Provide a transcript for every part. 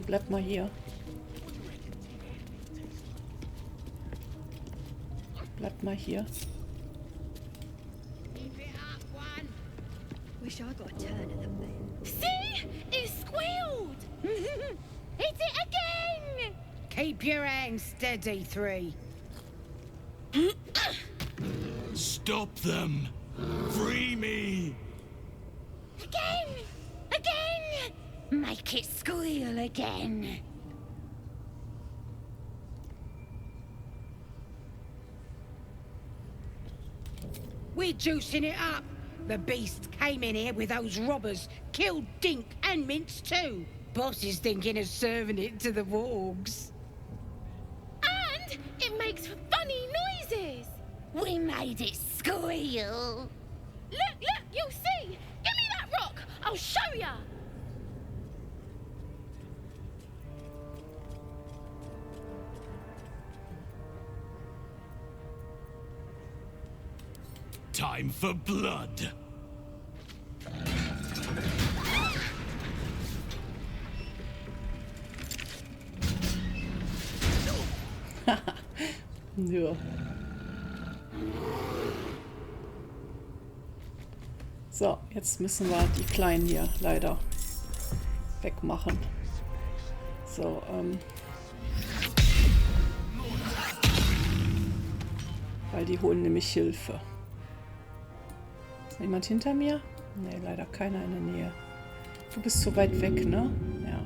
Ihr bleibt mal hier. Bleibt mal hier. Wish I got a turn at the bell. See? It squealed! Hit it again! Keep your hands steady, three. Stop them! Free me! Again! Again! Make it squeal again. We're juicing it up. The beast came in here with those robbers, killed Dink and Mince too. Boss is thinking of serving it to the wargs. And it makes funny noises. We made it squeal. Look, you'll see. Give me that rock. I'll show ya. Time for blood! Ja. So, jetzt müssen wir die Kleinen hier leider wegmachen. So, weil die holen nämlich Hilfe. Ist jemand hinter mir? Nee, leider keiner in der Nähe. Du bist zu weit weg, ne? Ja.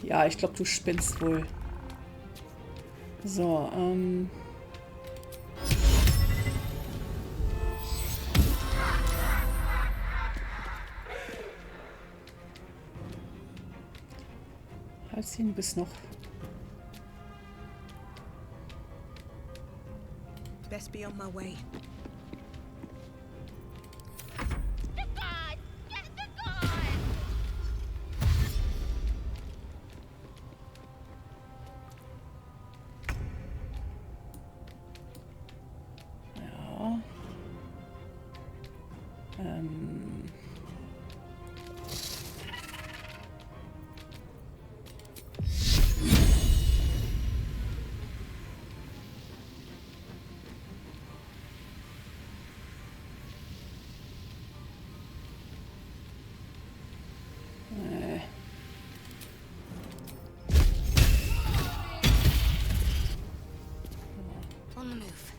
Ja, ich glaube, du spinnst wohl. So, Halsin, bis noch. Best be on my way. The guard! Get the guard! Ja. On the move.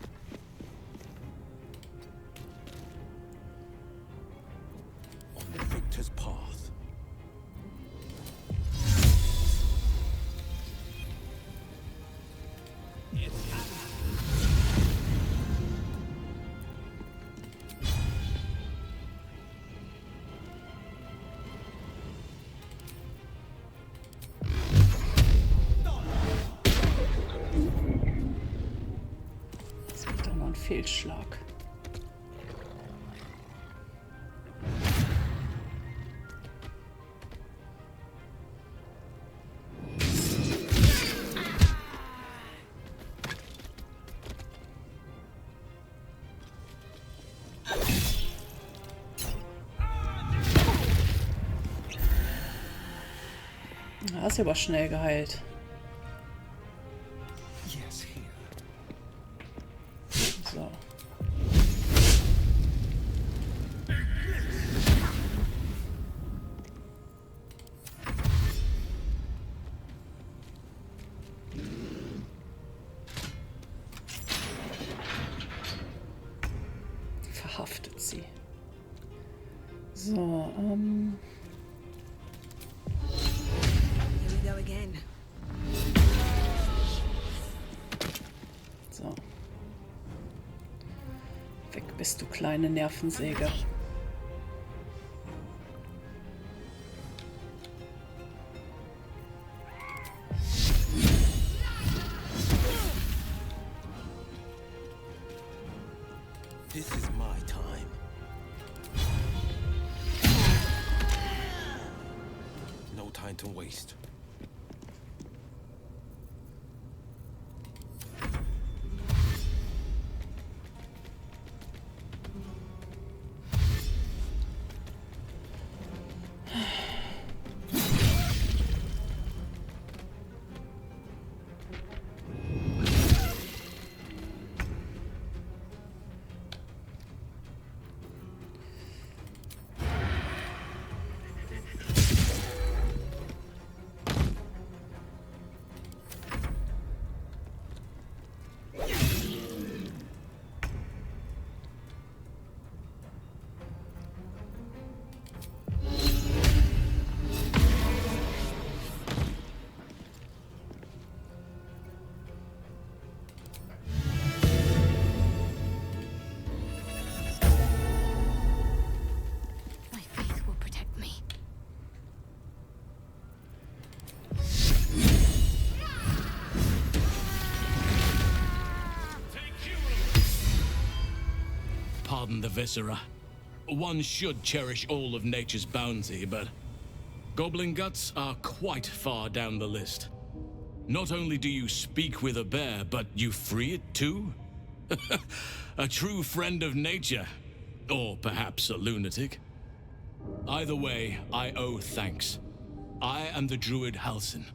On the victor's path. Das wird doch noch ein Fehlschlag. Hast du aber schnell geheilt. Yes, here. So. Verhaftet sie. So, Here we go again. So. Weg bist du, kleine Nervensäge. This is my time. No time time to waste. My faith will protect me. Pardon the viscera. One should cherish all of nature's bounty, but goblin guts are quite far down the list. Not only do you speak with a bear, but you free it too? A true friend of nature. Or perhaps a lunatic. Either way, I owe thanks. I am the druid Halsin.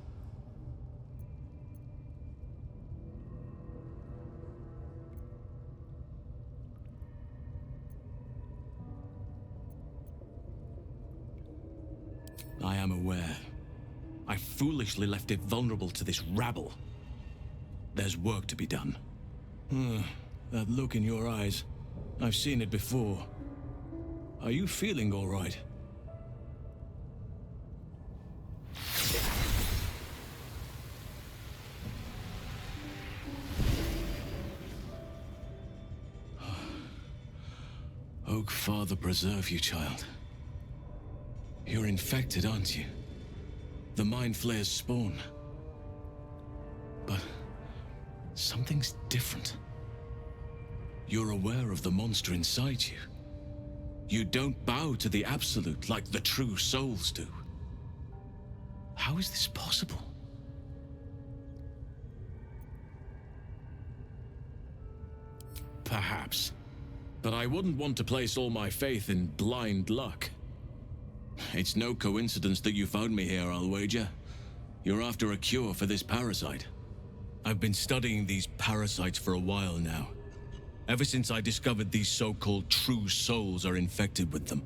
I am aware. I foolishly left it vulnerable to this rabble. There's work to be done. That look in your eyes. I've seen it before. Are you feeling all right? Oak Father preserve you, child. You're infected, aren't you? The Mind Flayer's spawn. But something's different. You're aware of the monster inside you. You don't bow to the Absolute like the true souls do. How is this possible? Perhaps. But I wouldn't want to place all my faith in blind luck. It's no coincidence that you found me here, I'll wager. You're after a cure for this parasite. I've been studying these parasites for a while now. Ever since I discovered these so-called true souls are infected with them.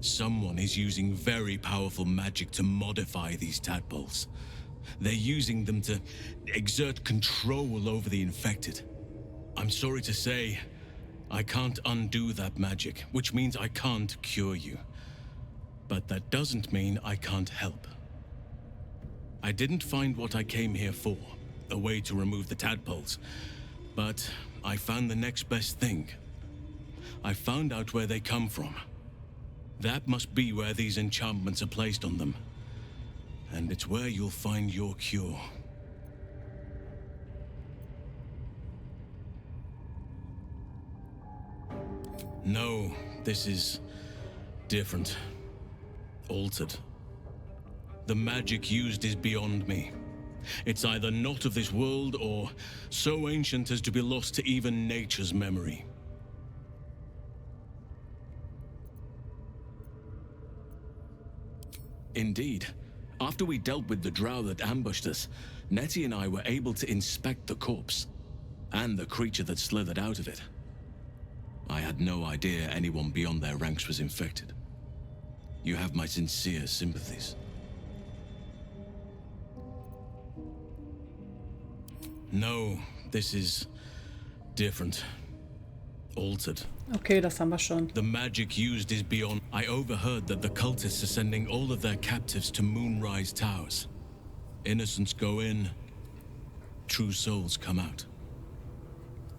Someone is using very powerful magic to modify these tadpoles. They're using them to exert control over the infected. I'm sorry to say, I can't undo that magic, which means I can't cure you. But that doesn't mean I can't help. I didn't find what I came here for, a way to remove the tadpoles, but I found the next best thing. I found out where they come from. That must be where these enchantments are placed on them. And it's where you'll find your cure. No, this is different. Altered. The magic used is beyond me. It's either not of this world or so ancient as to be lost to even nature's memory. Indeed. After we dealt with the drow that ambushed us, Nettie and I were able to inspect the corpse and the creature that slithered out of it. I had no idea anyone beyond their ranks was infected. You have my sincere sympathies. No, this is different. Altered. Okay, das haben wir schon. The magic used is beyond. I overheard that the cultists are sending all of their captives to Moonrise Towers. Innocents go in, true souls come out.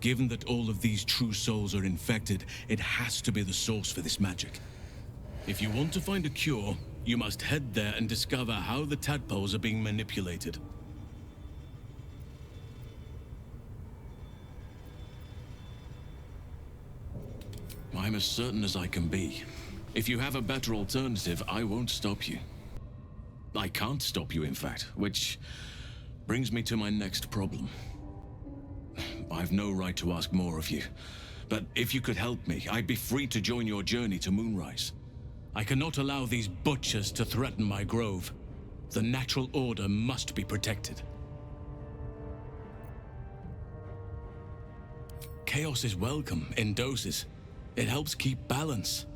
Given that all of these true souls are infected, it has to be the source for this magic. If you want to find a cure, you must head there and discover how the tadpoles are being manipulated. I'm as certain as I can be. If you have a better alternative, I won't stop you. I can't stop you, in fact, which brings me to my next problem. I've no right to ask more of you, but if you could help me, I'd be free to join your journey to Moonrise. I cannot allow these butchers to threaten my grove. The natural order must be protected. Chaos is welcome in doses. It helps keep balance.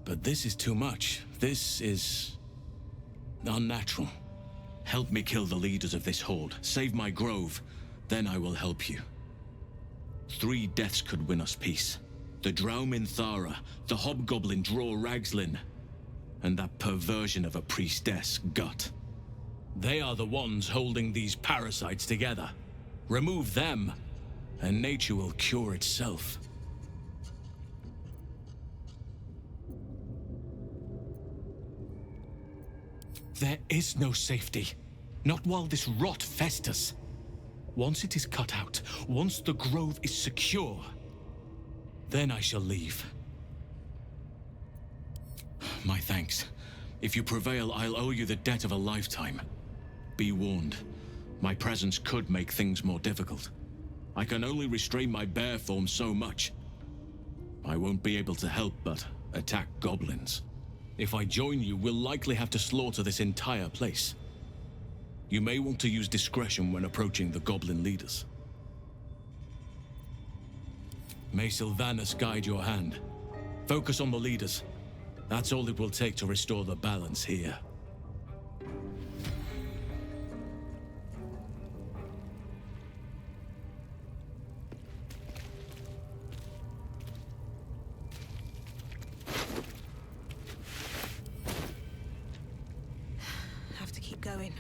But this is too much. This is unnatural. Help me kill the leaders of this horde. Save my grove. Then I will help you. 3 deaths could win us peace. The Draumin Thara, the hobgoblin Draw Ragslin, and that perversion of a priestess, Gut. They are the ones holding these parasites together. Remove them, and nature will cure itself. There is no safety. Not while this rot festers. Once it is cut out, once the grove is secure, then I shall leave. My thanks. If you prevail, I'll owe you the debt of a lifetime. Be warned, my presence could make things more difficult. I can only restrain my bear form so much. I won't be able to help but attack goblins. If I join you, we'll likely have to slaughter this entire place. You may want to use discretion when approaching the goblin leaders. May Sylvanus guide your hand. Focus on the leaders. That's all it will take to restore the balance here. Have to keep going.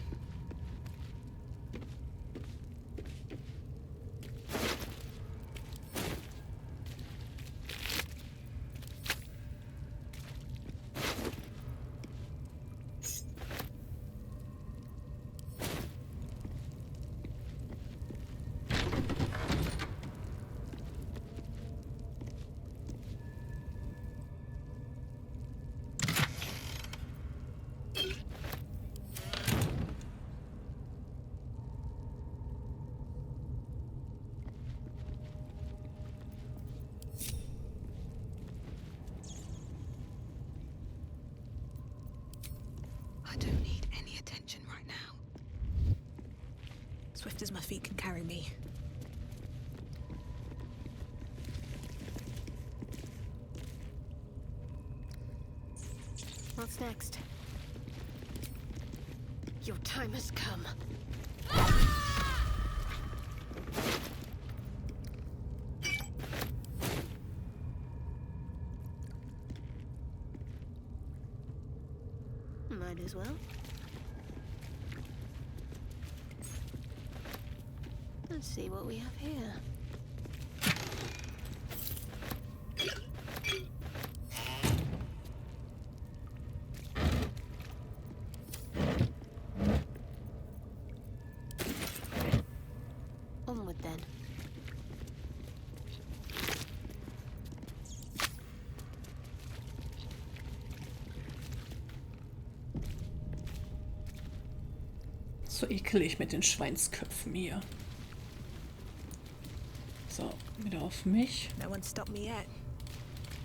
I don't need any attention right now. Swift as my feet can carry me. What's next? Your time has come. Might as well. Let's see what we have here. Onward then. So ekelig mit den Schweinsköpfen hier. So, wieder auf mich. No one's stopped me yet.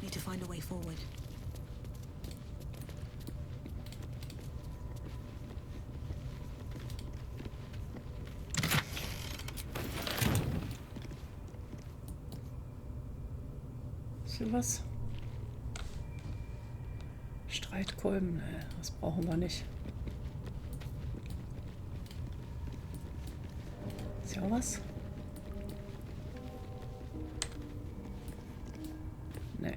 Need to find a way forward. Ist hier was? Streitkolben? Nee, das brauchen wir nicht. Ist hier auch was? Nee.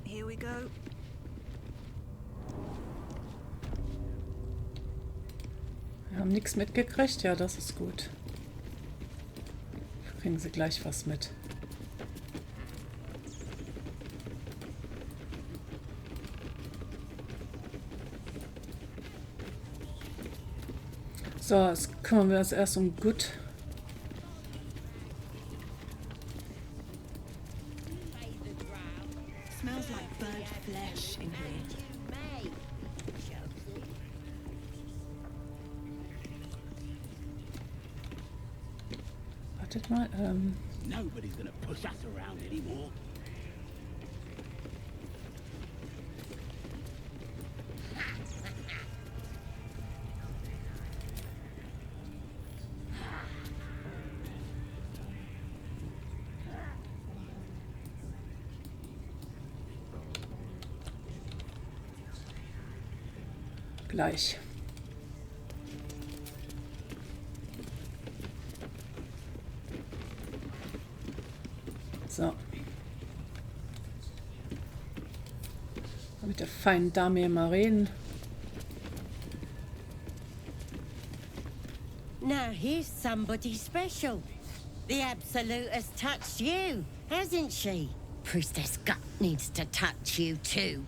Here we go. Wir haben nichts mitgekriegt. Ja, das ist gut. Kriegen sie gleich was mit. So, jetzt kümmern wir uns erst um Gut. Smells like burnt flesh. Wartet mal. Nobody's gonna push us around anymore. Gleich. So. Mit der feinen Dame mal reden. Now here's somebody special. The Absolute has touched you, hasn't she? Priestess Gut needs to touch you too.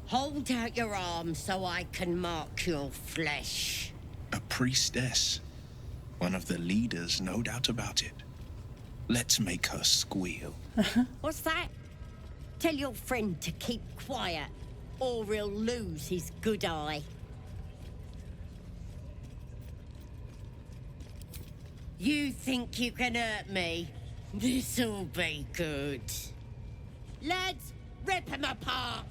Hold out your arm so I can mark your flesh. A priestess. One of the leaders, no doubt about it. Let's make her squeal. What's that? Tell your friend to keep quiet, or he'll lose his good eye. You think you can hurt me? This'll be good. Lads, rip him apart!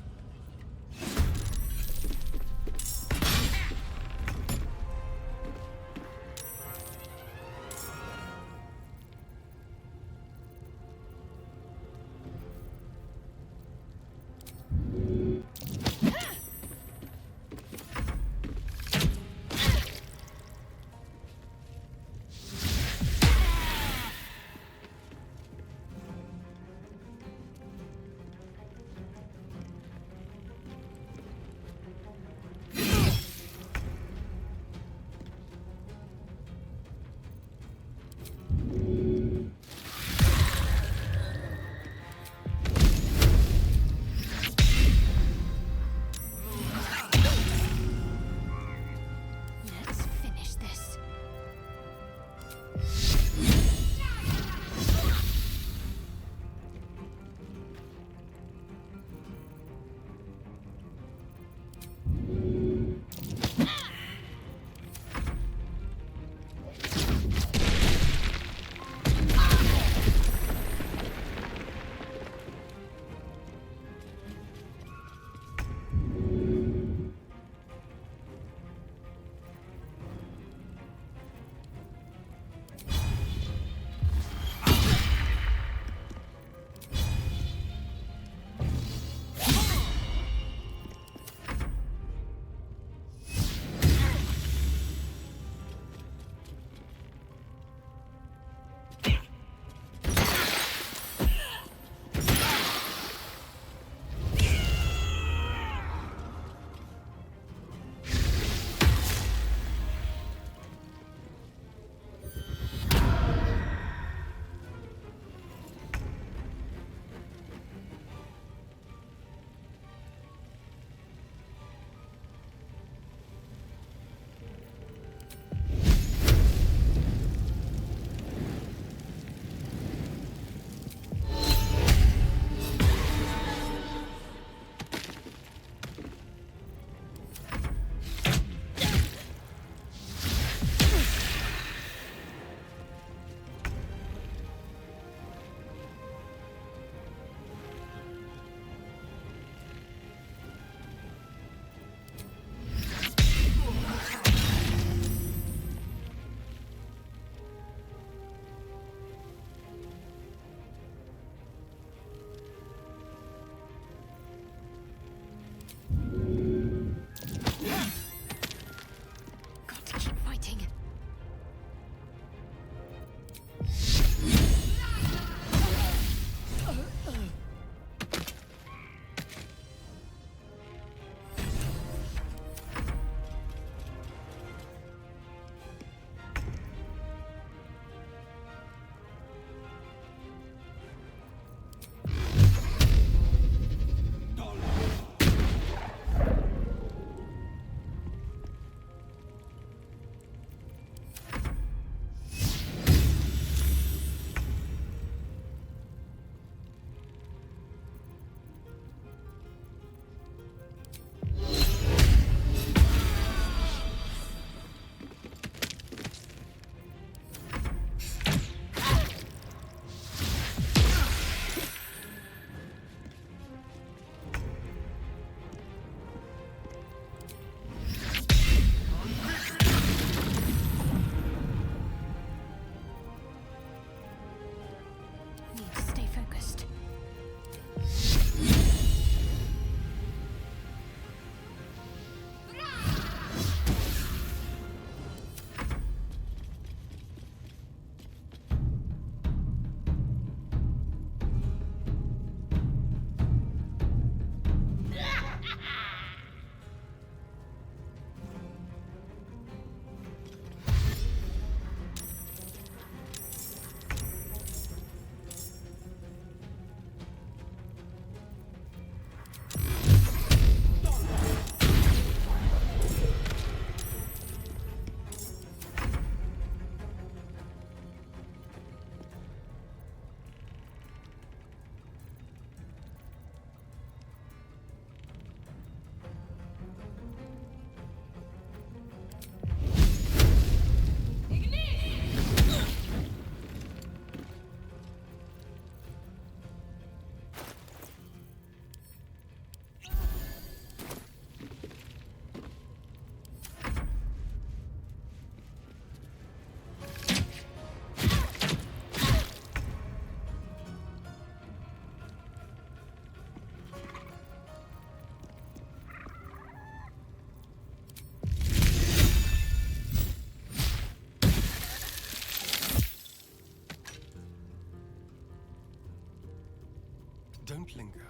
don't linger.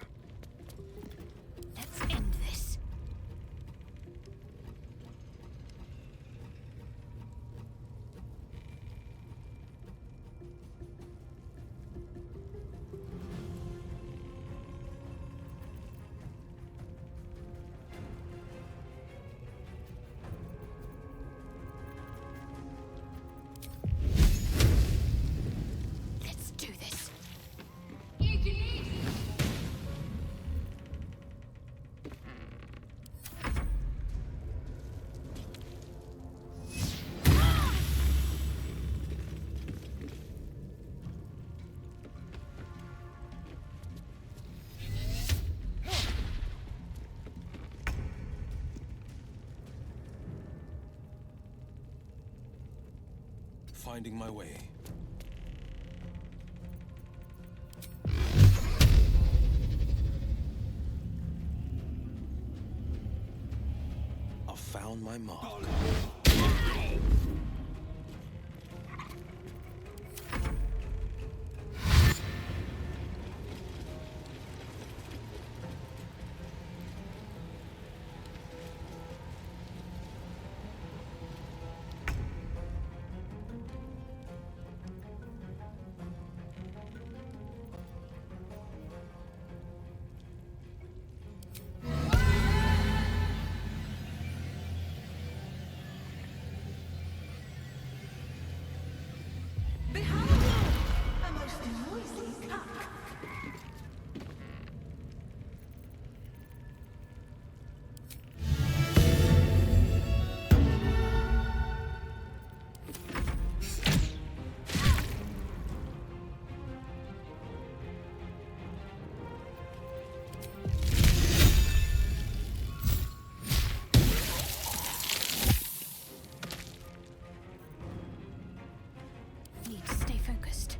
Let's end this. Let's do this. Finding my way. I've found my mark. Need to stay focused.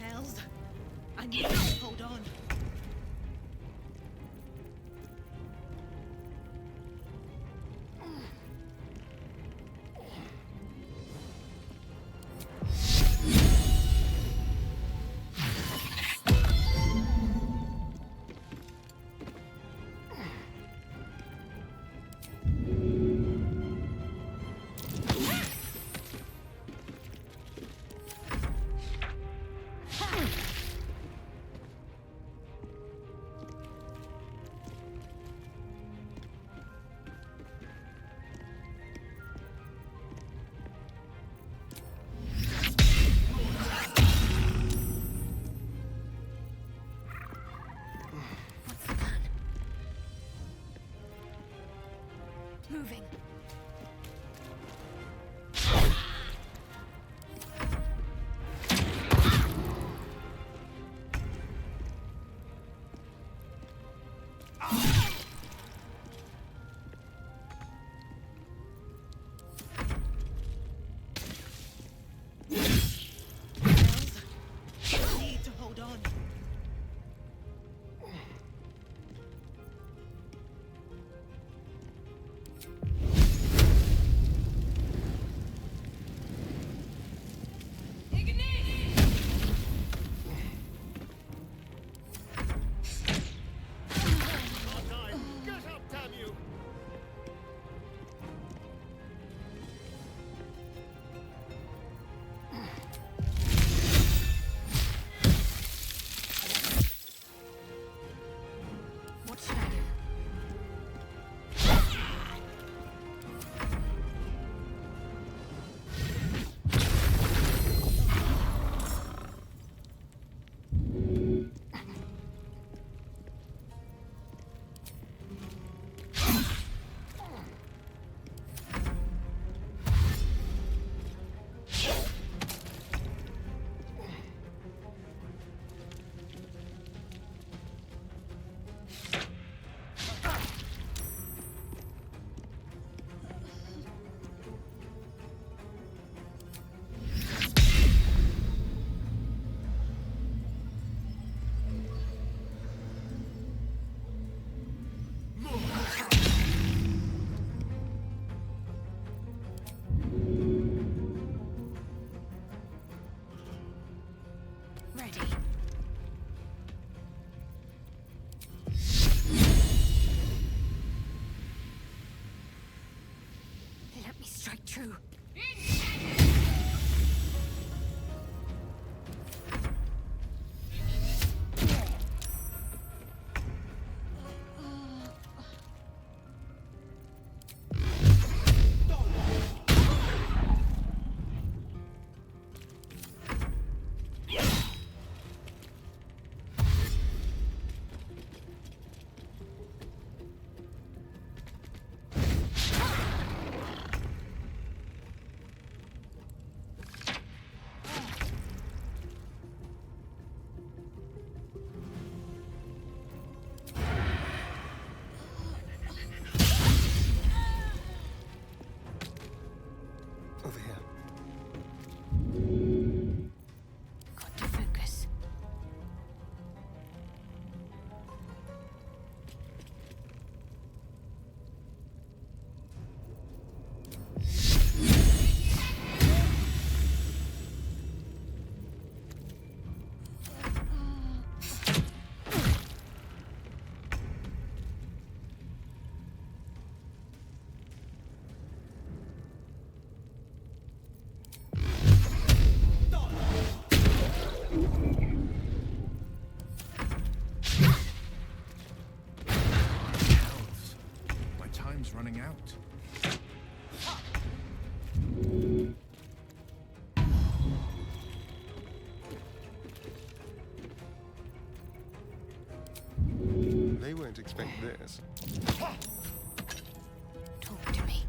Hells, I need to hold on. What's the plan? Moving. Hells, I need to hold on. me strike true. Over here. Got to focus. Hells. My time's running out. They won't expect this. Talk to me.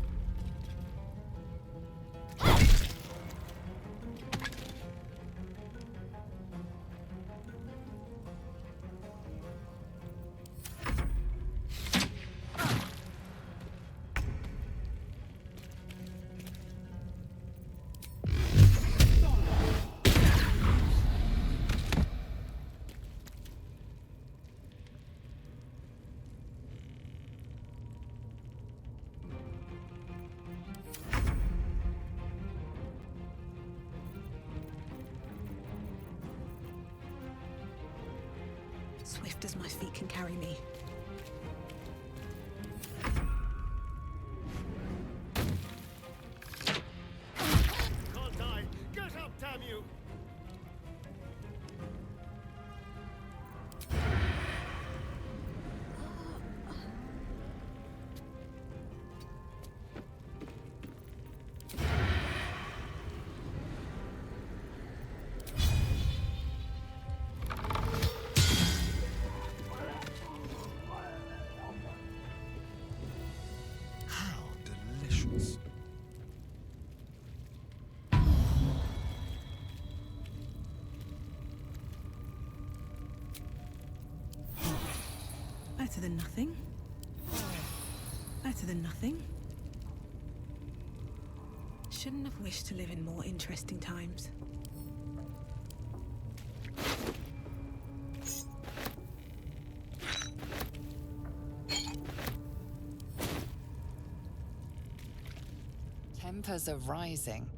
Swift as my feet can carry me. Can't die. Get up, damn you! How delicious. Better than nothing. Better than nothing. Shouldn't have wished to live in more interesting times. Tempers are rising.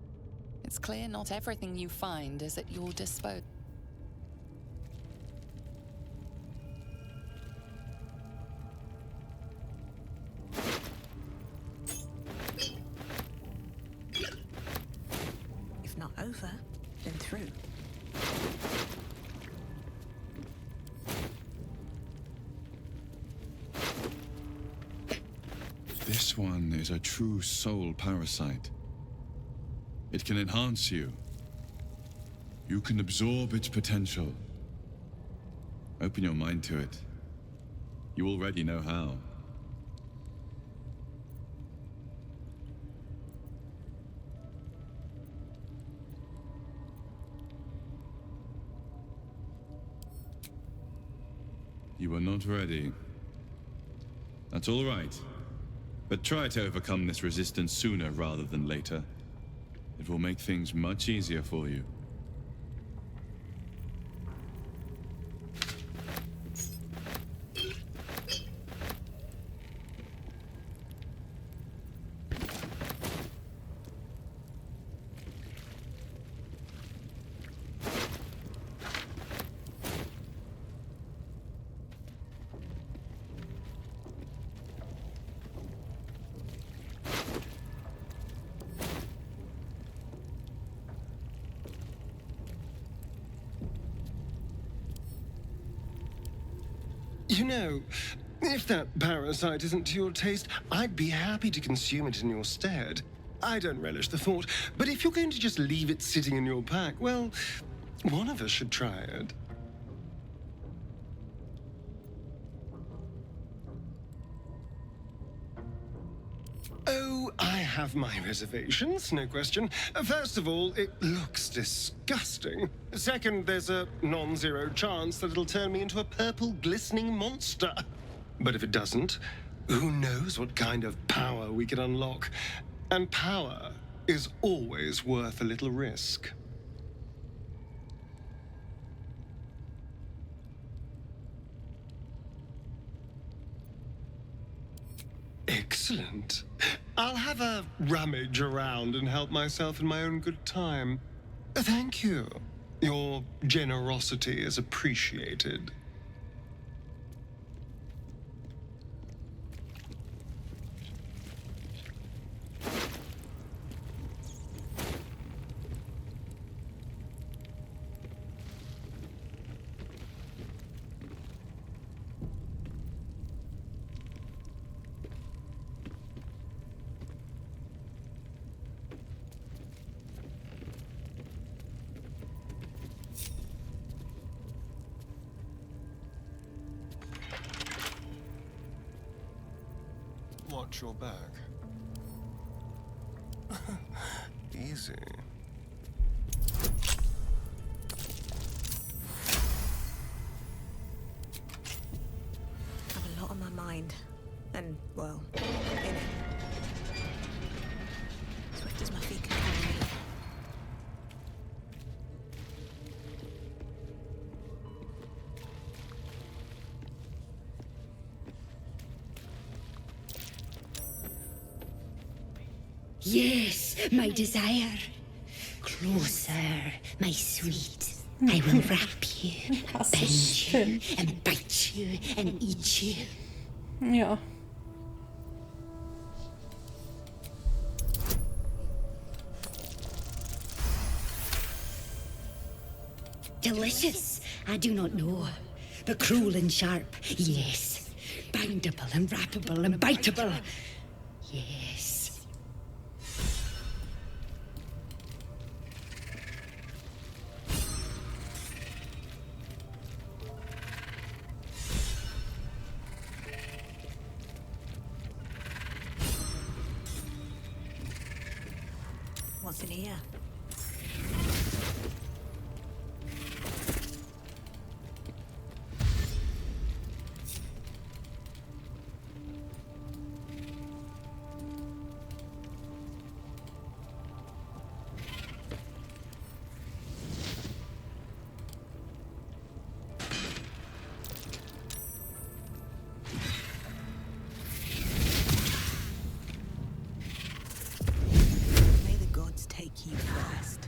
It's clear not everything you find is at your disposal. If not over, then through. This one is a true soul parasite. It can enhance you. You can absorb its potential. Open your mind to it. You already know how. You are not ready. That's all right. But try to overcome this resistance sooner rather than later. It will make things much easier for you. You know, if that parasite isn't to your taste, I'd be happy to consume it in your stead. I don't relish the thought, but if you're going to just leave it sitting in your pack, well, one of us should try it. Oh, I have my reservations, no question. First of all, it looks disgusting. Second, there's a non-zero chance that it'll turn me into a purple glistening monster. But if it doesn't, who knows what kind of power we can unlock. And power is always worth a little risk. Excellent. I'll have a rummage around and help myself in my own good time. Thank you. Your generosity is appreciated. Watch your back. Easy. I have a lot on my mind. And, well, in it. Swift as my feet can carry me. Yes, my desire. Closer, my sweet. I will wrap you, bend you, and bite you, and eat you. Ja. Delicious, I do not know. But cruel and sharp, yes. Bindable and wrappable and biteable, yes. What's in here? Take you first.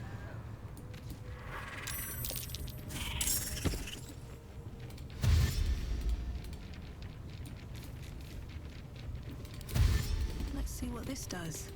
Let's see what this does.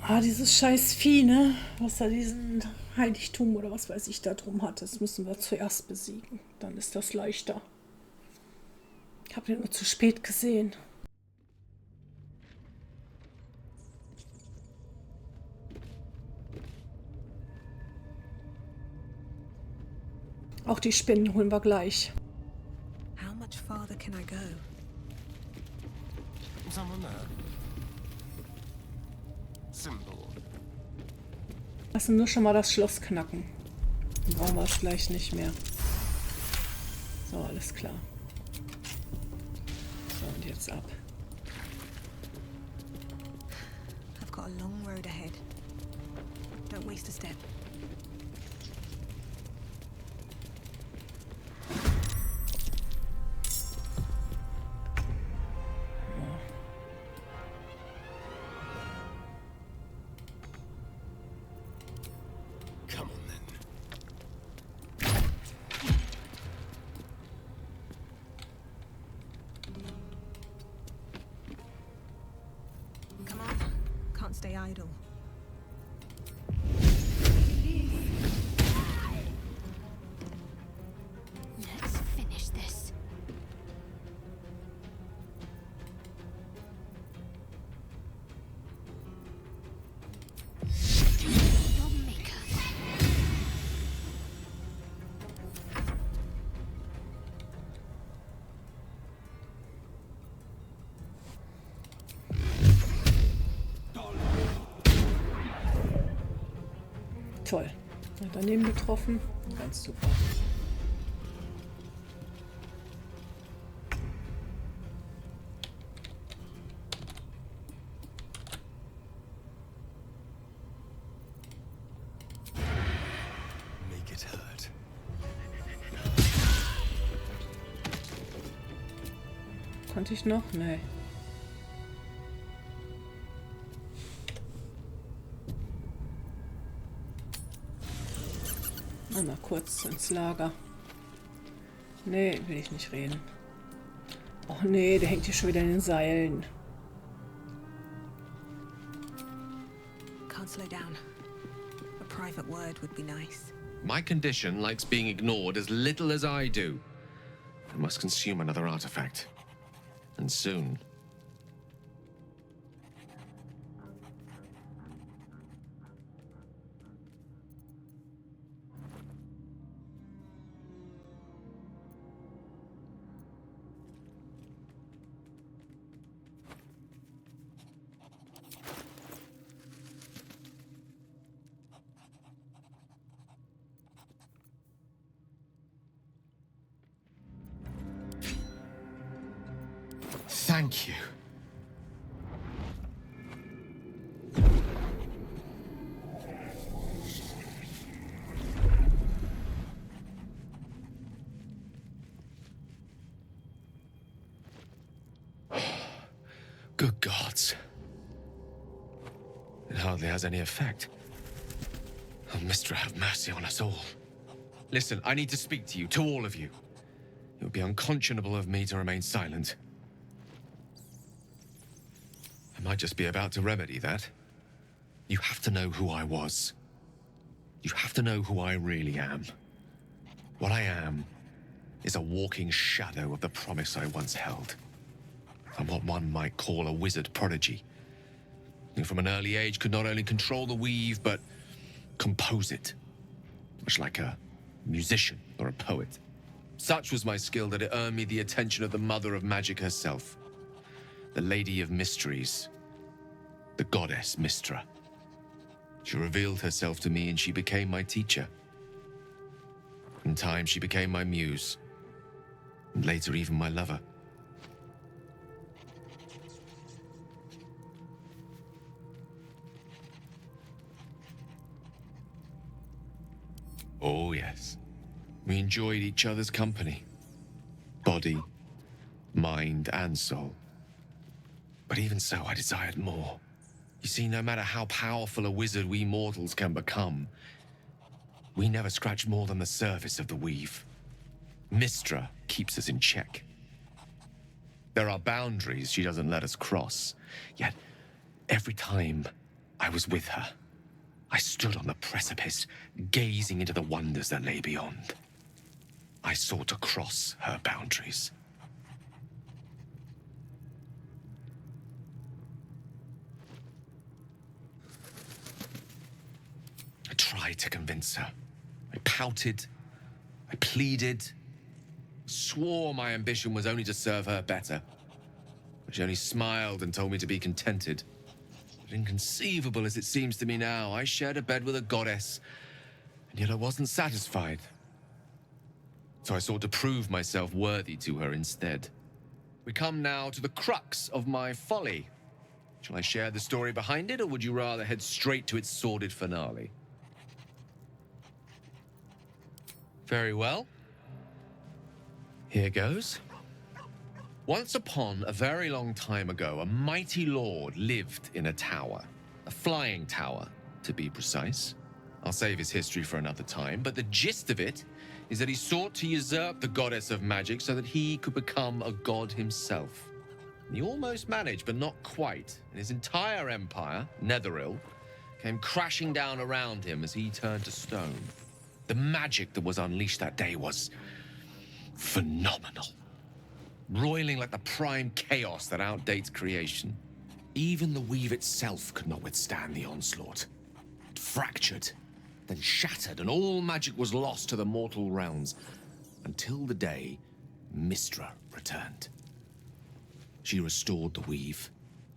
Ah, dieses scheiß Vieh, ne? Was da diesen Heiligtum oder was weiß ich da drum hat. Das müssen wir zuerst besiegen. Dann ist das leichter. Ich habe den nur zu spät gesehen. Auch die Spinnen holen wir gleich. How much farther can I go? Someone there? Simple. Lassen nur schon mal das Schloss knacken. Dann brauchen wir es gleich nicht mehr. So, alles klar. So, und jetzt ab. I've got a long road ahead. Don't waste a step. Come on then. Come on. Can't stay idle. Let's finish this. Your maker. Toll. Ja, daneben getroffen. Ganz super. Make it hurt. Konnte ich noch? Nee. Mal kurz ins Lager. Nee, will ich nicht reden. Oh nee, der hängt hier schon wieder in den Seilen. Can't slow down. A private word would be nice. My condition likes being ignored as little as I do. I must consume another artifact. And soon. Thank you. Good gods. It hardly has any effect. Oh, Mister, have mercy on us all. Listen, I need to speak to you, to all of you. It would be unconscionable of me to remain silent. I might just be about to remedy that. You have to know who I was. You have to know who I really am. What I am is a walking shadow of the promise I once held. I'm what one might call a wizard prodigy, who from an early age could not only control the weave, but compose it, much like a musician or a poet. Such was my skill that it earned me the attention of the mother of magic herself, the Lady of Mysteries, the goddess Mystra. She revealed herself to me and she became my teacher. In time, she became my muse, and later even my lover. Oh, yes. We enjoyed each other's company. Body, mind, and soul. But even so, I desired more. You see, no matter how powerful a wizard we mortals can become, we never scratch more than the surface of the weave. Mystra keeps us in check. There are boundaries she doesn't let us cross. Yet, every time I was with her. I stood on the precipice, gazing into the wonders that lay beyond. I sought to cross her boundaries. I tried to convince her. I pouted. I pleaded. Swore my ambition was only to serve her better. But she only smiled and told me to be contented. But inconceivable as it seems to me now, I shared a bed with a goddess, and yet I wasn't satisfied. So I sought to prove myself worthy to her instead. We come now to the crux of my folly. Shall I share the story behind it, or would you rather head straight to its sordid finale? Very well. Here goes. Once upon a very long time ago, a mighty lord lived in a tower. A flying tower, to be precise. I'll save his history for another time, but the gist of it is that he sought to usurp the goddess of magic so that he could become a god himself. He almost managed, but not quite, and his entire empire, Netheril, came crashing down around him as he turned to stone. The magic that was unleashed that day was phenomenal. Roiling like the prime chaos that outdates creation. Even the weave itself could not withstand the onslaught. It fractured, then shattered, and all magic was lost to the mortal realms, until the day Mystra returned. She restored the weave,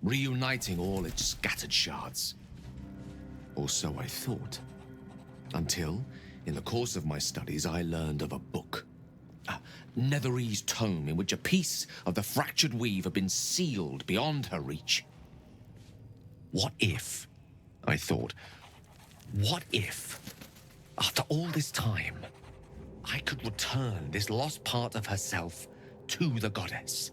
reuniting all its scattered shards. Or so I thought. Until, in the course of my studies, I learned of a book. A Netherese tome in which a piece of the fractured weave had been sealed beyond her reach. What if, I thought, what if, after all this time, I could return this lost part of herself to the goddess?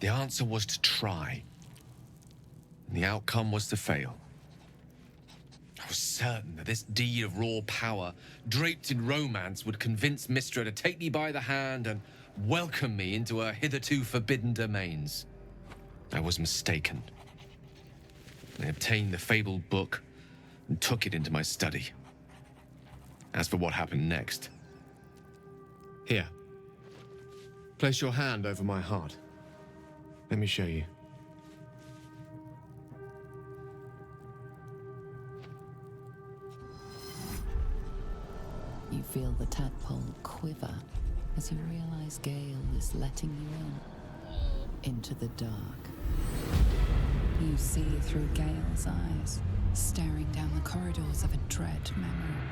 The answer was to try, and the outcome was to fail. I was certain that this deed of raw power, draped in romance, would convince Mystra to take me by the hand and welcome me into her hitherto forbidden domains. I was mistaken. I obtained the fabled book and took it into my study. As for what happened next... Here. Place your hand over my heart. Let me show you. You feel the tadpole quiver as you realize Gale is letting you in, into the dark. You see through Gale's eyes, staring down the corridors of a dread memory.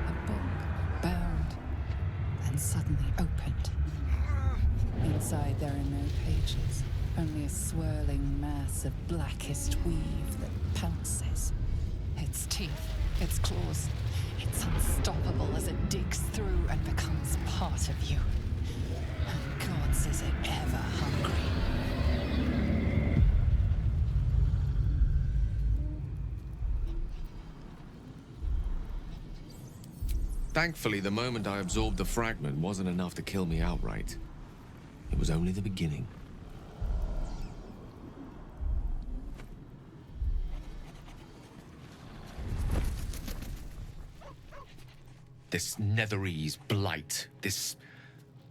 A book bound and suddenly opened. Inside there are no pages, only a swirling mass of blackest weave that pounces. Its teeth, its claws, it's unstoppable as it digs through and becomes part of you. And gods, is it ever hungry. Thankfully, the moment I absorbed the fragment wasn't enough to kill me outright. It was only the beginning. This Netherese blight, this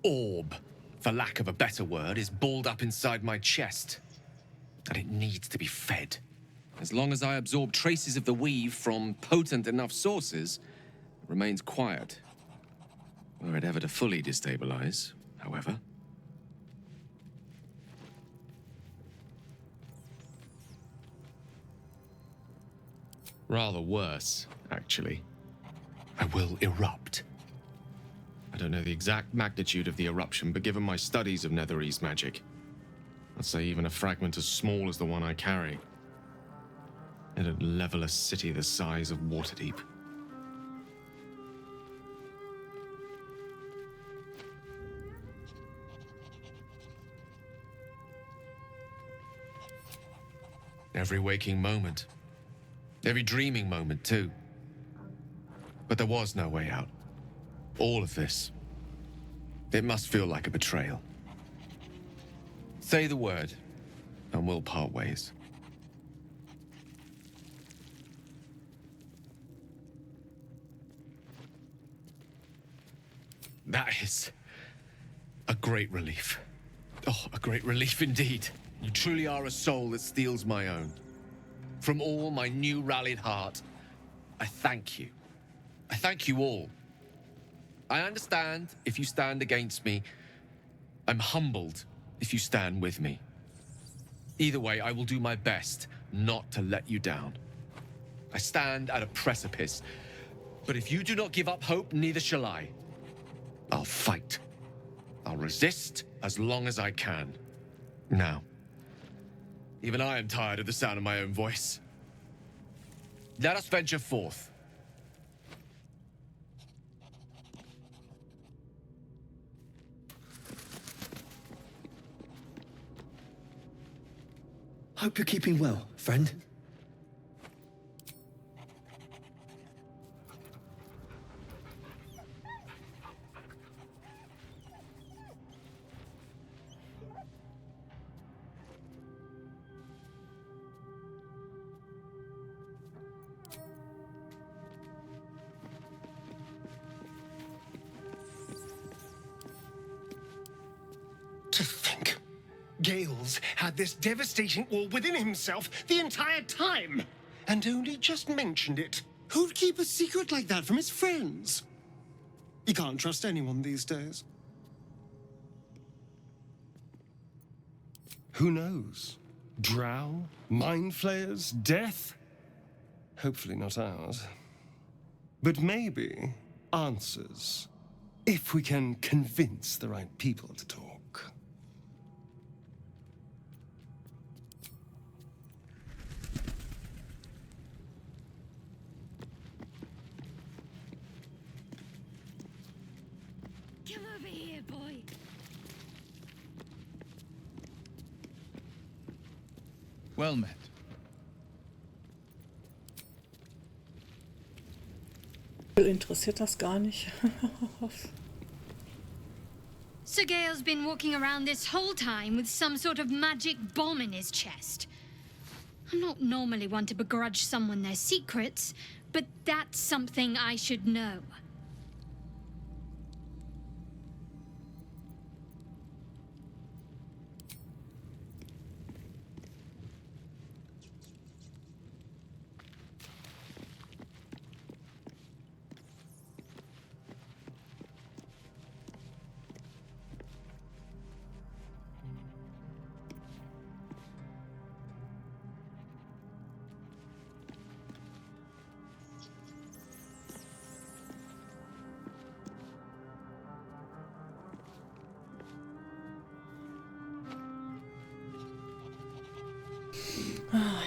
orb, for lack of a better word, is balled up inside my chest. And it needs to be fed. As long as I absorb traces of the weave from potent enough sources, it remains quiet. Were it ever to fully destabilize, however. Rather worse, actually. I will erupt. I don't know the exact magnitude of the eruption, but given my studies of Netherese magic, I'd say even a fragment as small as the one I carry, it'd level a city the size of Waterdeep. Every waking moment. Every dreaming moment, too. But there was no way out. All of this. It must feel like a betrayal. Say the word, and we'll part ways. That is a great relief. Oh, a great relief indeed. You truly are a soul that steals my own. From all my new rallied heart, I thank you. I thank you all. I understand if you stand against me. I'm humbled if you stand with me. Either way, I will do my best not to let you down. I stand at a precipice, but if you do not give up hope, neither shall I. I'll fight. I'll resist as long as I can. Now, even I am tired of the sound of my own voice. Let us venture forth. Hope you're keeping well, friend. To think, Gales had this devastating war within himself the entire time, and only just mentioned it. Who'd keep a secret like that from his friends? You can't trust anyone these days. Who knows? Drow? Mind flayers? Death? Hopefully not ours. But maybe answers, if we can convince the right people to talk. Come over here, boy. Well met. Interessiert das gar nicht. So Gale's been walking around this whole time with some sort of magic bomb in his chest. I'm not normally one to begrudge someone their secrets, but that's something I should know.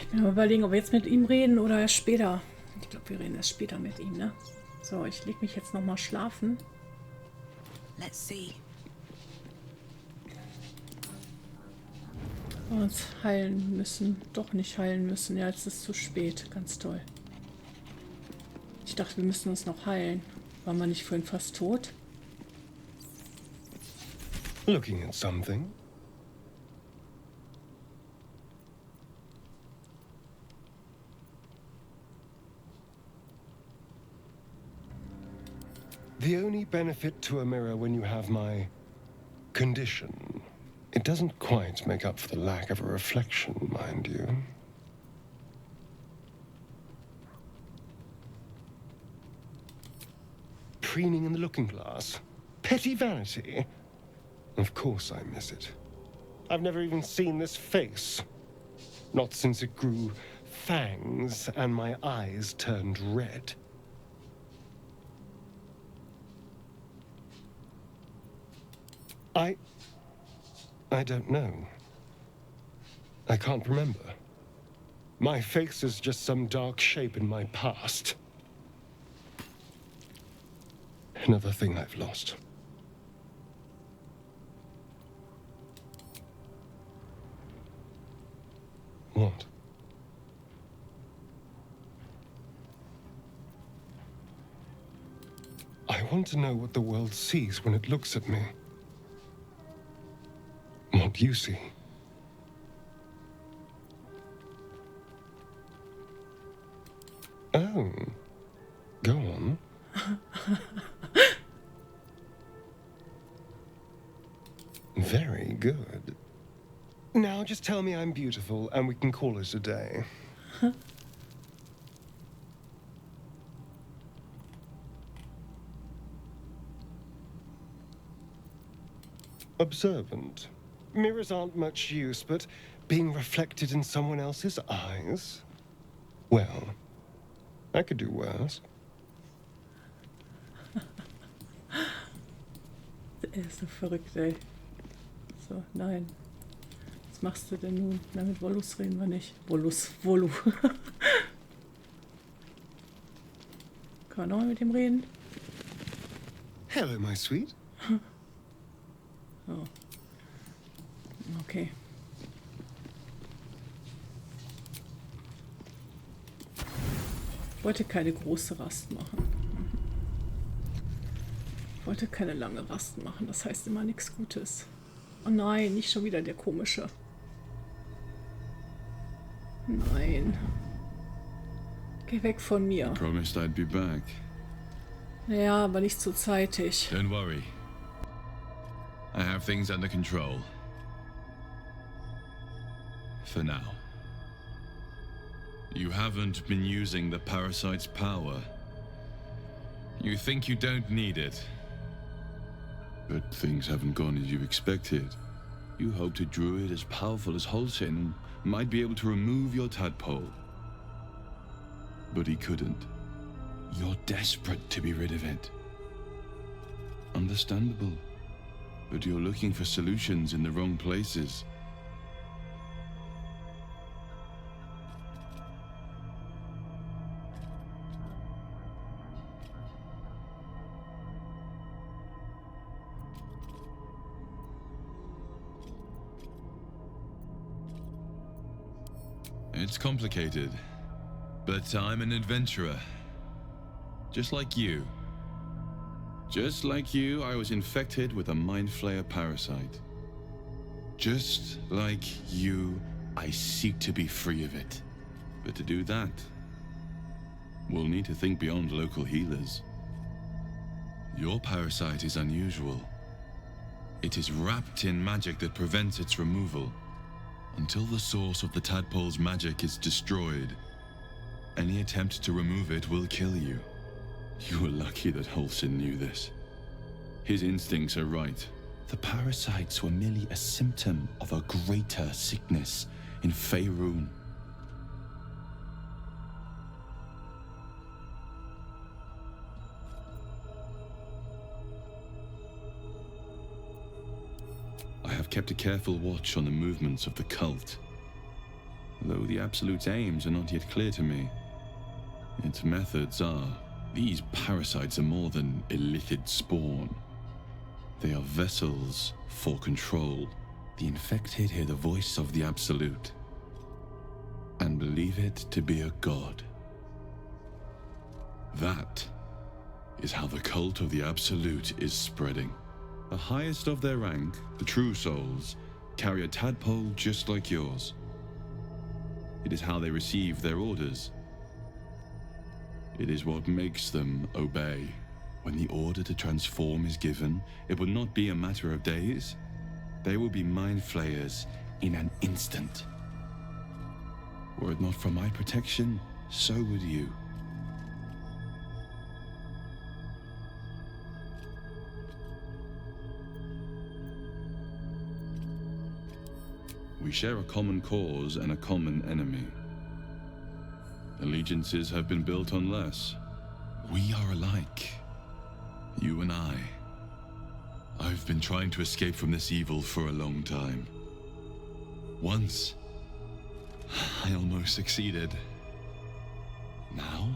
Ich bin am Überlegen, ob wir jetzt mit ihm reden oder erst später. Ich glaube, wir reden erst später mit ihm, ne? So, ich lege mich jetzt noch mal schlafen. Let's see. Wir uns heilen müssen. Doch nicht heilen müssen. Ja, jetzt ist es zu spät. Ganz toll. Ich dachte, wir müssen uns noch heilen. Waren wir nicht vorhin fast tot? Looking at something. The only benefit to a mirror when you have my condition, it doesn't quite make up for the lack of a reflection, mind you. Preening in the looking glass? Petty vanity? Of course I miss it. I've never even seen this face. Not since it grew fangs and my eyes turned red. I don't know. I can't remember. My face is just some dark shape in my past. Another thing I've lost. What? want to know what the world sees when it looks at me. What you see. Oh. Go on. Very good. Now just tell me I'm beautiful and we can call it a day. Observant. Mirrors aren't much use, but being reflected in someone else's eyes? Well, I could do worse. Der ist so verrückt, ey. So, nein. Was machst du denn nun? Na, mit Volus reden wir nicht. Volu. Kann man nochmal mit ihm reden? Hello, my sweet. Oh. Okay. Ich wollte keine große Rast machen. Ich wollte keine lange Rast machen. Das heißt immer nichts Gutes. Oh nein, nicht schon wieder der komische. Nein. Geh weg von mir. I promised I'd be back. Ja, aber nicht so zeitig. Don't worry. I have things under control. For now. You haven't been using the parasite's power. You think you don't need it. But things haven't gone as you expected. You hoped a druid as powerful as Halsin might be able to remove your tadpole. But he couldn't. You're desperate to be rid of it. Understandable. But you're looking for solutions in the wrong places. It's complicated, but I'm an adventurer. Just like you. Just like you, I was infected with a mind flayer parasite. Just like you, I seek to be free of it. But to do that, we'll need to think beyond local healers. Your parasite is unusual. It is wrapped in magic that prevents its removal. Until the source of the tadpole's magic is destroyed, any attempt to remove it will kill you. You were lucky that Halsin knew this. His instincts are right. The parasites were merely a symptom of a greater sickness in Faerun. I have kept a careful watch on the movements of the cult. Though the Absolute's aims are not yet clear to me, its methods are. These parasites are more than illithid spawn. They are vessels for control. The infected hear the voice of the Absolute and believe it to be a god. That is how the cult of the Absolute is spreading. The highest of their rank, the true souls, carry a tadpole just like yours. It is how they receive their orders. It is what makes them obey. When the order to transform is given, it will not be a matter of days. They will be mind flayers in an instant. Were it not for my protection, so would you. We share a common cause and a common enemy. Allegiances have been built on less. We are alike. You and I. I've been trying to escape from this evil for a long time. Once, I almost succeeded. Now,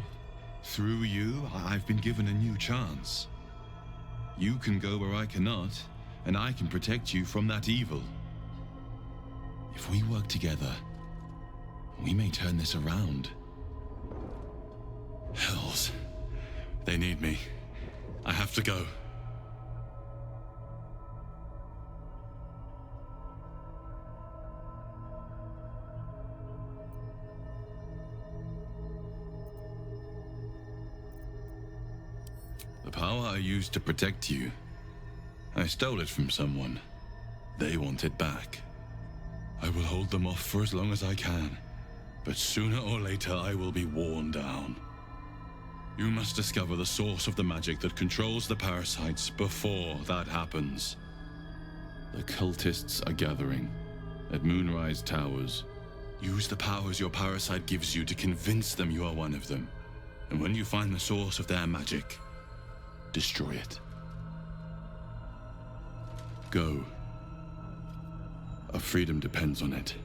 through you, I've been given a new chance. You can go where I cannot, and I can protect you from that evil. If we work together, we may turn this around. Hells. They need me. I have to go. The power I used to protect you, I stole it from someone. They want it back. I will hold them off for as long as I can, but sooner or later I will be worn down. You must discover the source of the magic that controls the parasites before that happens. The cultists are gathering at Moonrise Towers. Use the powers your parasite gives you to convince them you are one of them. And when you find the source of their magic, destroy it. Go. Our freedom depends on it.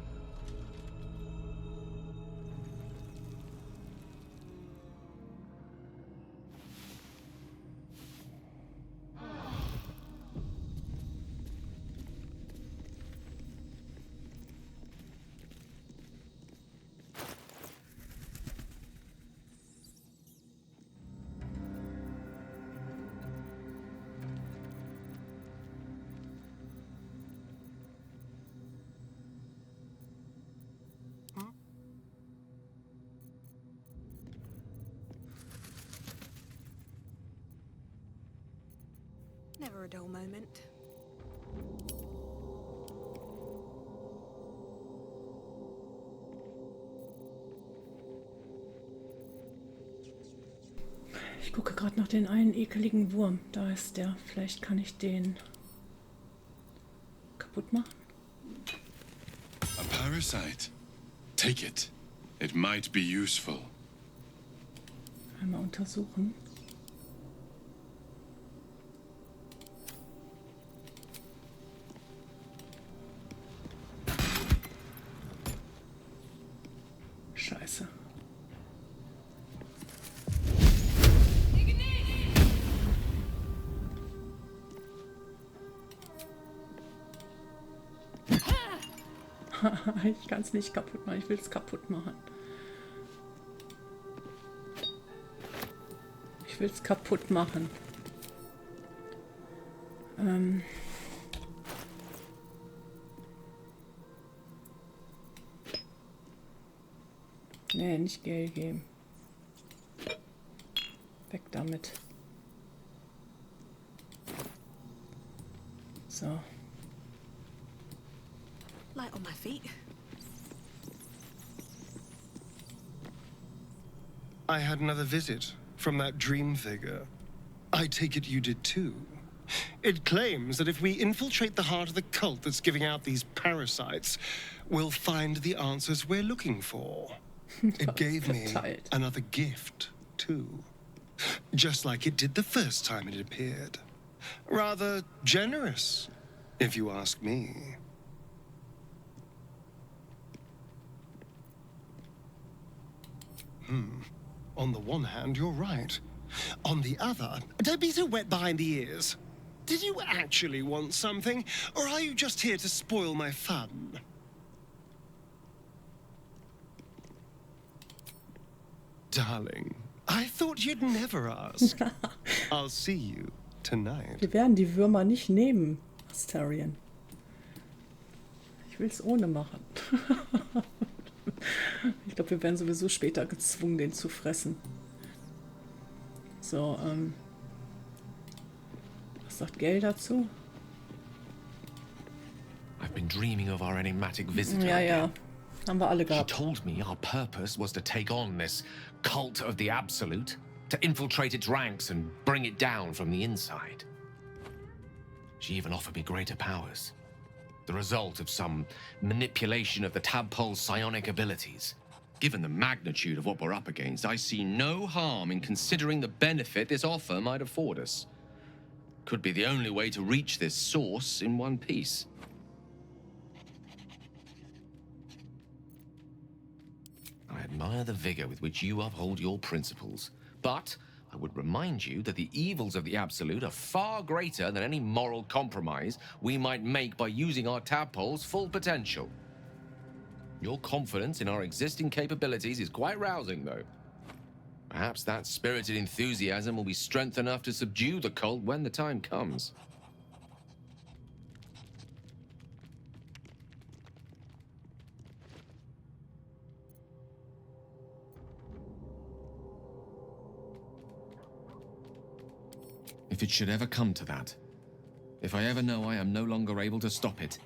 Never a dull moment. Ich gucke gerade nach den einen ekeligen Wurm. Da ist der. Vielleicht kann ich den kaputt machen. A parasite. Take it. It might be useful. Einmal untersuchen. Scheiße. Ich kann es nicht kaputt machen. Ich will es kaputt machen. Ich will es kaputt machen. Nee, nicht Geld geben. Weg damit. So. Light on my feet. I had another visit from that dream figure. I take it you did too. It claims that if we infiltrate the heart of the cult that's giving out these parasites, we'll find the answers we're looking for. It gave me another gift, too. Just like it did the first time it appeared. Rather generous, if you ask me. On the one hand, you're right. On the other, don't be so wet behind the ears. Did you actually want something, or are you just here to spoil my fun? Darling, I thought you'd never ask. I'll see you tonight. Wir werden die Würmer nicht nehmen, Astarion. Ich will es ohne machen. Ich glaube, wir werden sowieso später gezwungen, den zu fressen. So, was sagt Gale dazu? I've been dreaming of our enigmatic visitor. Ja, ja. Haben wir alle She gehabt. told me our purpose was to take on this cult of the Absolute, to infiltrate its ranks and bring it down from the inside. She even offered me greater powers, the result of some manipulation of the tadpole's psionic abilities. Given the magnitude of what we're up against, I see no harm in considering the benefit this offer might afford us. Could be the only way to reach this source in one piece. I admire the vigor with which you uphold your principles, but I would remind you that the evils of the Absolute are far greater than any moral compromise we might make by using our tadpole's full potential. Your confidence in our existing capabilities is quite rousing, though. Perhaps that spirited enthusiasm will be strength enough to subdue the cult when the time comes. If it should ever come to that, if I ever know I am no longer able to stop it,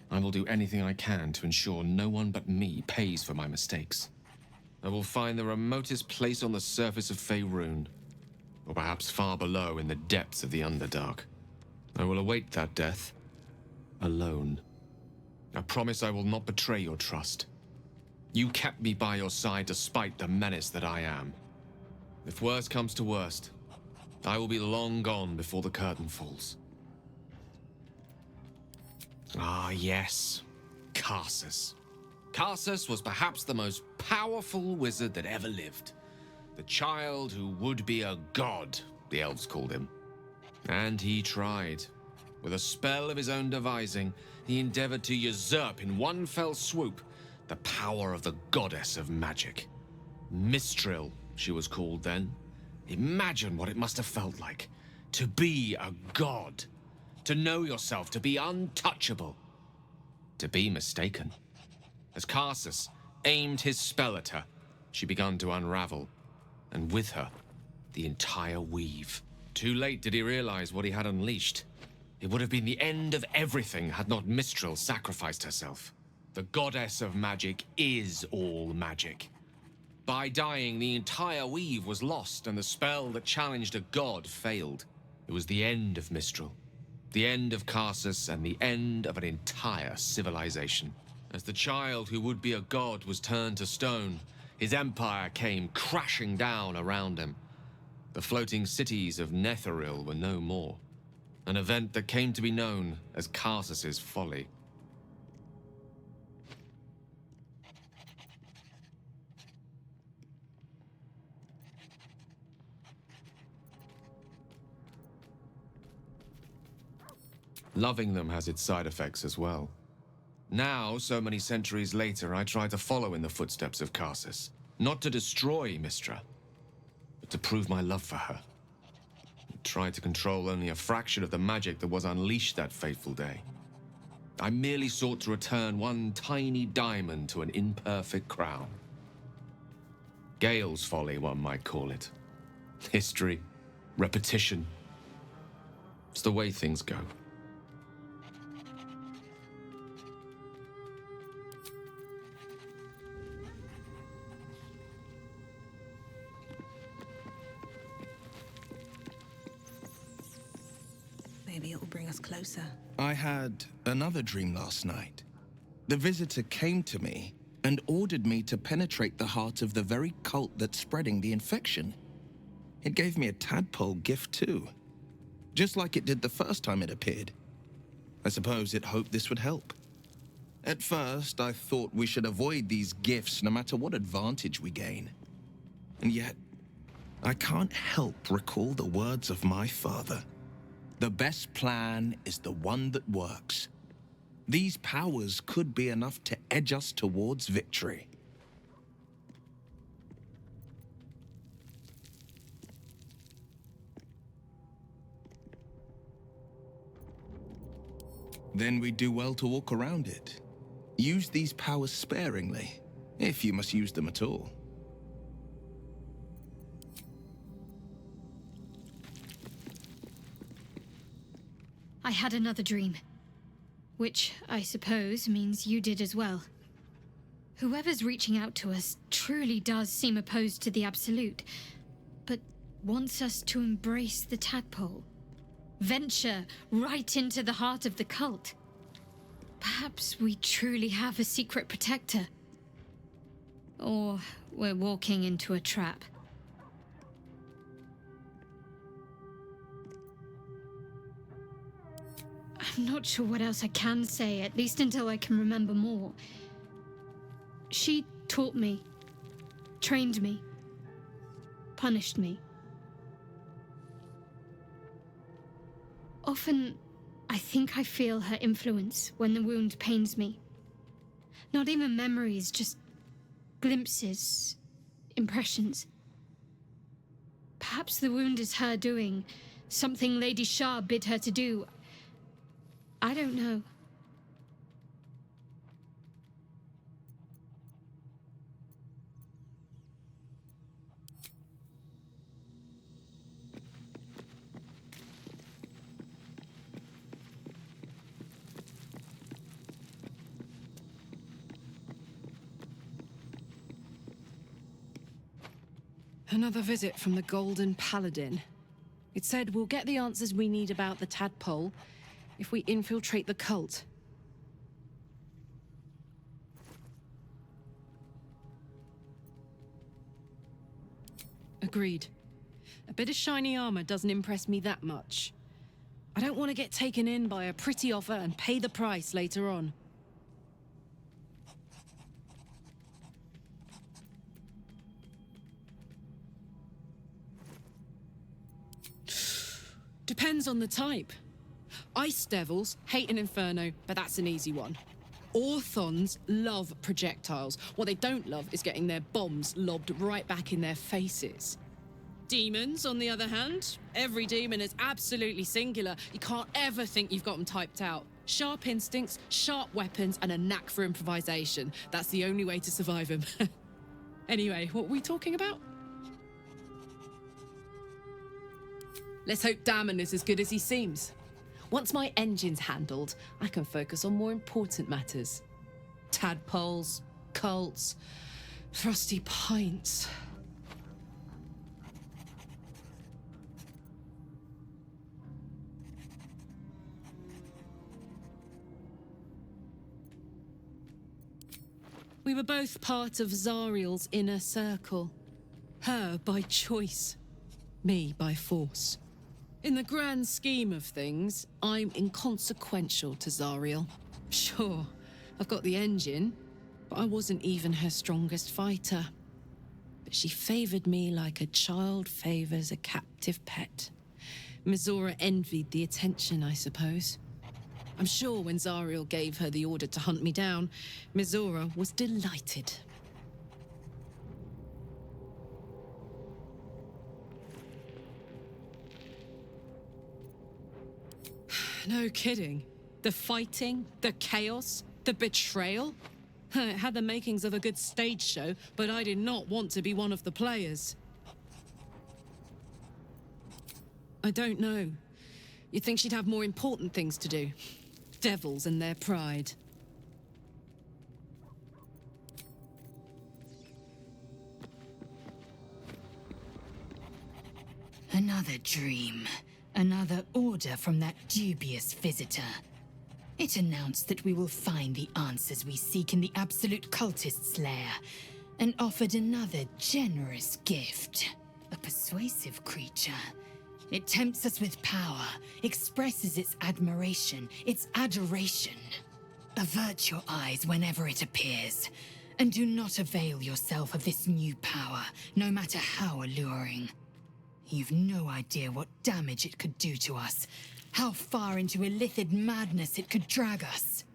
I will do anything I can to ensure no one but me pays for my mistakes. I will find the remotest place on the surface of Faerun, or perhaps far below in the depths of the Underdark. I will await that death, alone. I promise I will not betray your trust. You kept me by your side despite the menace that I am. If worst comes to worst, I will be long gone before the curtain falls. Ah, yes. Karsus. Karsus was perhaps the most powerful wizard that ever lived. The child who would be a god, the elves called him. And he tried. With a spell of his own devising, he endeavored to usurp in one fell swoop the power of the goddess of magic. Mistral, she was called then. Imagine what it must have felt like to be a god, to know yourself to be untouchable, to be mistaken. As Karsus aimed his spell at her, she began to unravel, and with her, the entire weave. Too late did he realize what he had unleashed. It would have been the end of everything had not Mistral sacrificed herself. The goddess of magic is all magic. By dying, the entire weave was lost, and the spell that challenged a god failed. It was the end of Mistral, the end of Karsus, and the end of an entire civilization. As the child who would be a god was turned to stone, his empire came crashing down around him. The floating cities of Netheril were no more, an event that came to be known as Karsus's folly. Loving them has its side effects as well. Now, so many centuries later, I try to follow in the footsteps of Karsus. Not to destroy Mistra, but to prove my love for her. I tried to control only a fraction of the magic that was unleashed that fateful day. I merely sought to return one tiny diamond to an imperfect crown. Gale's folly, one might call it. History, repetition. It's the way things go. Maybe it will bring us closer. I had another dream last night. The visitor came to me and ordered me to penetrate the heart of the very cult that's spreading the infection. It gave me a tadpole gift too, just like it did the first time it appeared. I suppose it hoped this would help. At first, I thought we should avoid these gifts no matter what advantage we gain. And yet, I can't help recall the words of my father. The best plan is the one that works. These powers could be enough to edge us towards victory. Then we do well to walk around it. Use these powers sparingly, if you must use them at all. I had another dream, which I suppose means you did as well. Whoever's reaching out to us truly does seem opposed to the Absolute, but wants us to embrace the tadpole, venture right into the heart of the cult. Perhaps we truly have a secret protector. Or we're walking into a trap. I'm not sure what else I can say, at least until I can remember more. She taught me, trained me, punished me. Often, I think I feel her influence when the wound pains me. Not even memories, just glimpses, impressions. Perhaps the wound is her doing. Something Lady Shah bid her to do. I don't know. Another visit from the Golden Paladin. It said we'll get the answers we need about the tadpole if we infiltrate the cult. Agreed. A bit of shiny armor doesn't impress me that much. I don't want to get taken in by a pretty offer and pay the price later on. Depends on the type. Ice devils hate an inferno, but that's an easy one. Orthons love projectiles. What they don't love is getting their bombs lobbed right back in their faces. Demons, on the other hand, every demon is absolutely singular. You can't ever think you've got them typed out. Sharp instincts, sharp weapons, and a knack for improvisation. That's the only way to survive them. Anyway, what were we talking about? Let's hope Damon is as good as he seems. Once my engine's handled, I can focus on more important matters. Tadpoles, cults, frosty pints. We were both part of Zariel's inner circle. Her by choice, me by force. In the grand scheme of things, I'm inconsequential to Zariel. Sure, I've got the engine, but I wasn't even her strongest fighter. But she favored me like a child favors a captive pet. Mizora envied the attention, I suppose. I'm sure when Zariel gave her the order to hunt me down, Mizora was delighted. No kidding. The fighting, the chaos, the betrayal. It had the makings of a good stage show, but I did not want to be one of the players. I don't know. You'd think she'd have more important things to do. Devils and their pride. Another dream. Another order from that dubious visitor. It announced that we will find the answers we seek in the absolute cultist's lair, and offered another generous gift. A persuasive creature. It tempts us with power, expresses its admiration, its adoration. Avert your eyes whenever it appears, and do not avail yourself of this new power, no matter how alluring. You've no idea what damage it could do to us, how far into illithid madness it could drag us.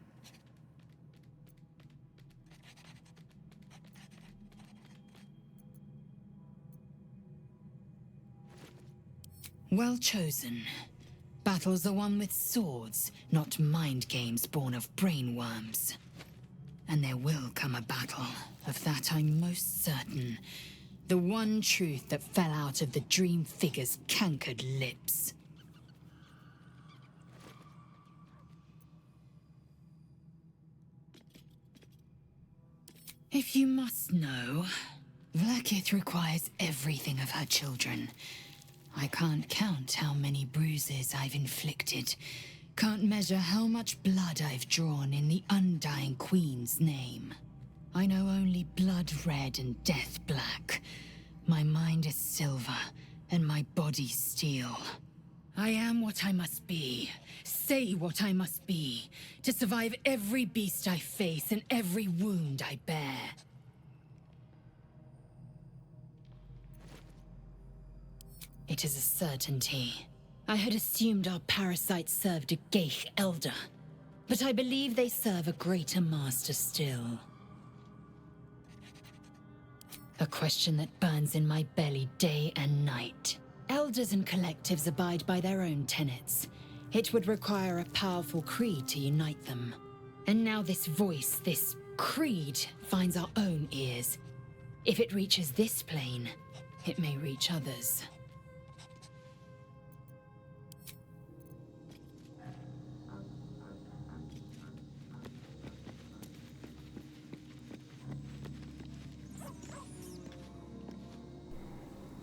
Well chosen. Battles are won with swords, not mind games born of brainworms. And there will come a battle, of that I'm most certain. The one truth that fell out of the dream figure's cankered lips. If you must know, Vlaakith requires everything of her children. I can't count how many bruises I've inflicted. Can't measure how much blood I've drawn in the undying Queen's name. I know only blood red and death black. My mind is silver, and my body steel. I am what I must be, say what I must be, to survive every beast I face and every wound I bear. It is a certainty. I had assumed our parasites served a Geich elder, but I believe they serve a greater master still. A question that burns in my belly day and night. Elders and collectives abide by their own tenets. It would require a powerful creed to unite them. And now this voice, this creed, finds our own ears. If it reaches this plane, it may reach others.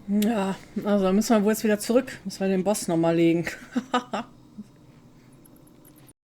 Ja, also müssen wir wohl jetzt wieder zurück. Müssen wir den Boss nochmal legen.